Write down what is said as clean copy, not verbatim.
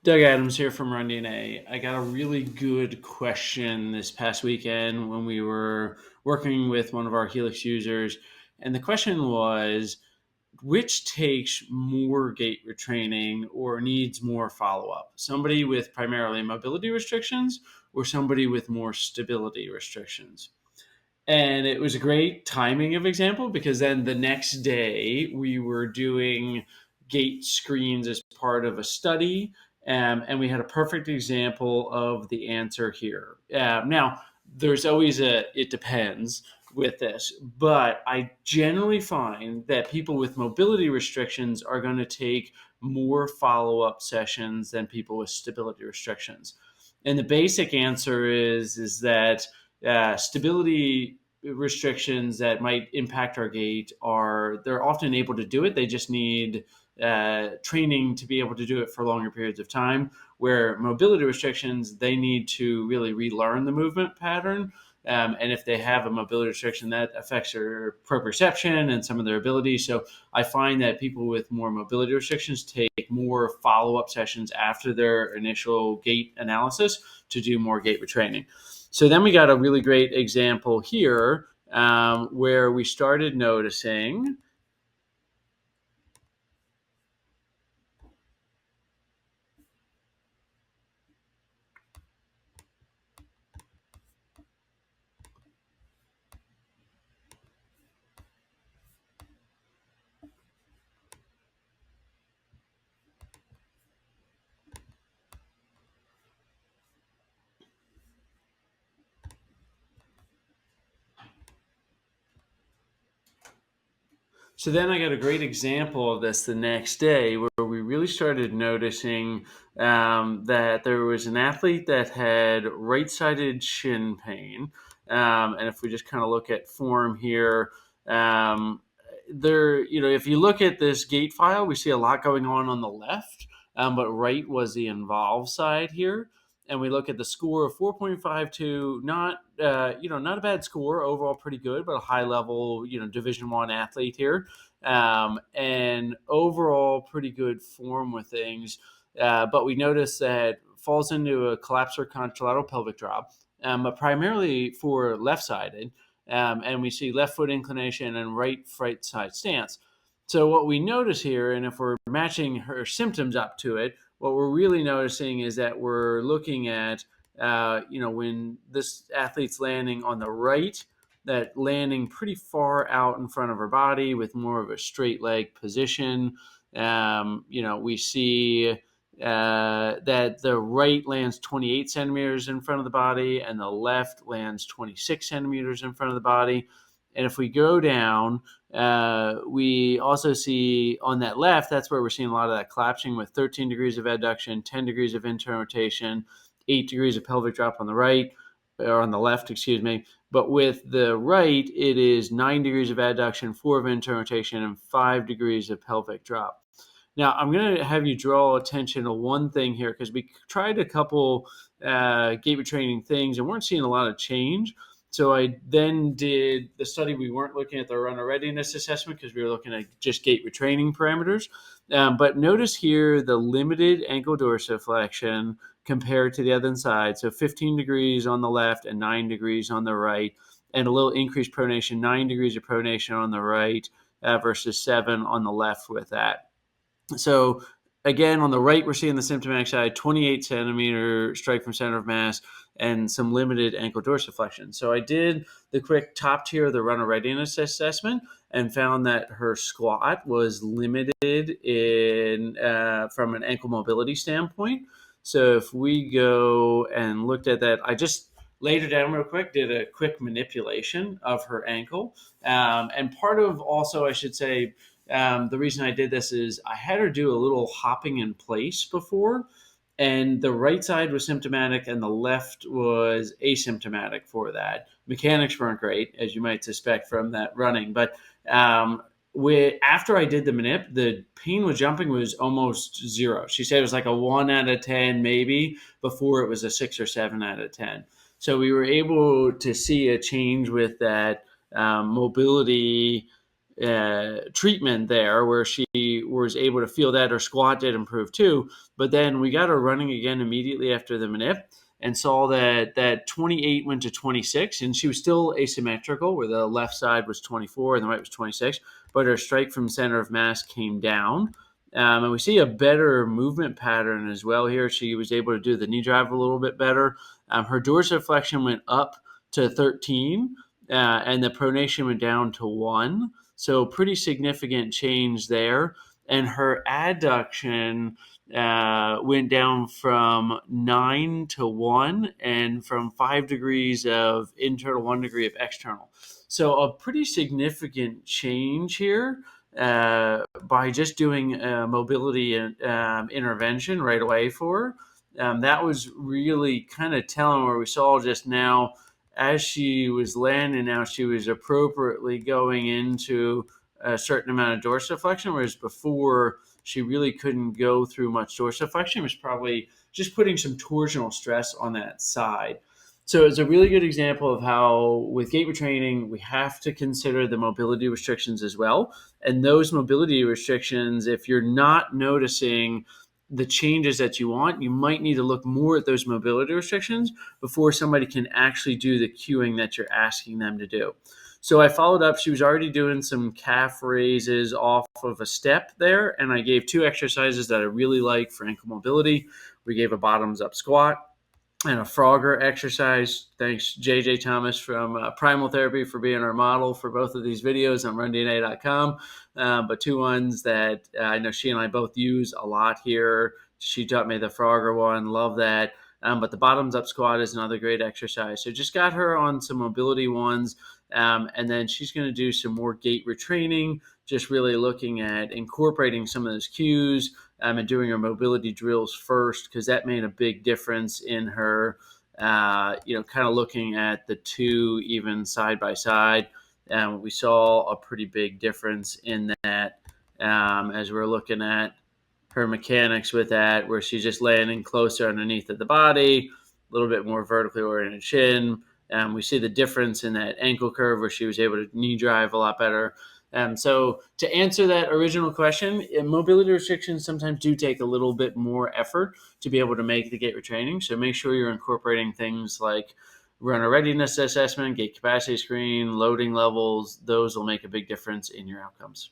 Doug Adams here from Run DNA. I got a really good question this past weekend when we were working with one of our Helix users. And the question was, which takes more gait retraining or needs more follow up? Somebody with primarily mobility restrictions or somebody with more stability restrictions? And it was a great timing of example because then the next day we were doing gait screens as part of a study. And we had a perfect example of the answer here. Now, there's always it depends with this, but I generally find that people with mobility restrictions are going to take more follow up sessions than people with stability restrictions. And the basic answer is that stability restrictions that might impact our gait are they're often able to do it. They just need training to be able to do it for longer periods of time. Where mobility restrictions, they need to really relearn the movement pattern. And if they have a mobility restriction, that affects their proprioception and some of their abilities. So I find that people with more mobility restrictions take more follow-up sessions after their initial gait analysis to do more gait retraining. So then we got a really great example here where we started noticing. So then I got a great example of this the next day where we really started noticing that there was an athlete that had right-sided shin pain. And if we just kind of look at form here, um, if you look at this gait file, we see a lot going on the left, but right was the involved side here. And we look at the score of 4.52, not a bad score overall, pretty good, but a high level, Division I athlete here, and overall pretty good form with things. But we notice that falls into a collapsed or contralateral pelvic drop, but primarily for left-sided, and we see left foot inclination and right side stance. So what we notice here, and if we're matching her symptoms up to it, what we're really noticing is that we're looking at, when this athlete's landing on the right, that landing pretty far out in front of her body with more of a straight leg position. We see that the right lands 28 centimeters in front of the body and the left lands 26 centimeters in front of the body. And if we go down, we also see on that left, that's where we're seeing a lot of that collapsing with 13 degrees of adduction, 10 degrees of internal rotation, 8 degrees of pelvic drop on the right, or on the left, excuse me. But with the right, it is 9 degrees of adduction, 4 of internal rotation, and 5 degrees of pelvic drop. Now, I'm going to have you draw attention to one thing here because we tried a couple gait retraining things and weren't seeing a lot of change. So I then did the study. We weren't looking at the runner readiness assessment because we were looking at just gait retraining parameters. But notice here the limited ankle dorsiflexion compared to the other side. So 15 degrees on the left and 9 degrees on the right, and a little increased pronation, 9 degrees of pronation on the right versus 7 on the left with that. So again, on the right, we're seeing the symptomatic side, 28 centimeter strike from center of mass and some limited ankle dorsiflexion. So I did the quick top tier of the runner readiness assessment and found that her squat was limited in from an ankle mobility standpoint. So if we go and looked at that, I just laid her down real quick, did a quick manipulation of her ankle. And part of also, I should say, the reason I did this is I had her do a little hopping in place before, and the right side was symptomatic and the left was asymptomatic for that. Mechanics weren't great, as you might suspect from that running, but after I did the manip, the pain with jumping was almost zero. She said it was like a 1 out of 10 maybe. Before it was a 6 or 7 out of 10. So we were able to see a change with that mobility treatment there where she was able to feel that her squat did improve too. But then we got her running again immediately after the manip and saw that 28 went to 26, and she was still asymmetrical where the left side was 24 and the right was 26, but her strike from center of mass came down. And we see a better movement pattern as well here. She was able to do the knee drive a little bit better. Her dorsiflexion went up to 13, and the pronation went down to 1. So pretty significant change there. And her adduction went down from 9 to 1 and from 5 degrees of internal, 1 degree of external. So a pretty significant change here by just doing a mobility intervention right away for her. That was really kind of telling where we saw just now as she was landing, now she was appropriately going into a certain amount of dorsiflexion, whereas before she really couldn't go through much dorsiflexion. It was probably just putting some torsional stress on that side. So it's a really good example of how with gait retraining, we have to consider the mobility restrictions as well. And those mobility restrictions, if you're not noticing the changes that you want, you might need to look more at those mobility restrictions before somebody can actually do the cueing that you're asking them to do. So I followed up. She was already doing some calf raises off of a step there, and I gave 2 exercises that I really like for ankle mobility. We gave a bottoms up squat and a Frogger exercise. Thanks, JJ Thomas from Primal Therapy for being our model for both of these videos on rundna.com. But 2 ones that I know she and I both use a lot here. She taught me the Frogger one. Love that. But the bottoms up squat is another great exercise. So just got her on some mobility ones. And then she's going to do some more gait retraining, just really looking at incorporating some of those cues and doing her mobility drills first, because that made a big difference in her, kind of looking at the 2 even side by side. We saw a pretty big difference in that as we're looking at her mechanics with that, where she's just landing closer underneath of the body, a little bit more vertically oriented shin. We see the difference in that ankle curve where she was able to knee drive a lot better. So to answer that original question, mobility restrictions sometimes do take a little bit more effort to be able to make the gait retraining. So make sure you're incorporating things like runner readiness assessment, gait capacity screen, loading levels. Those will make a big difference in your outcomes.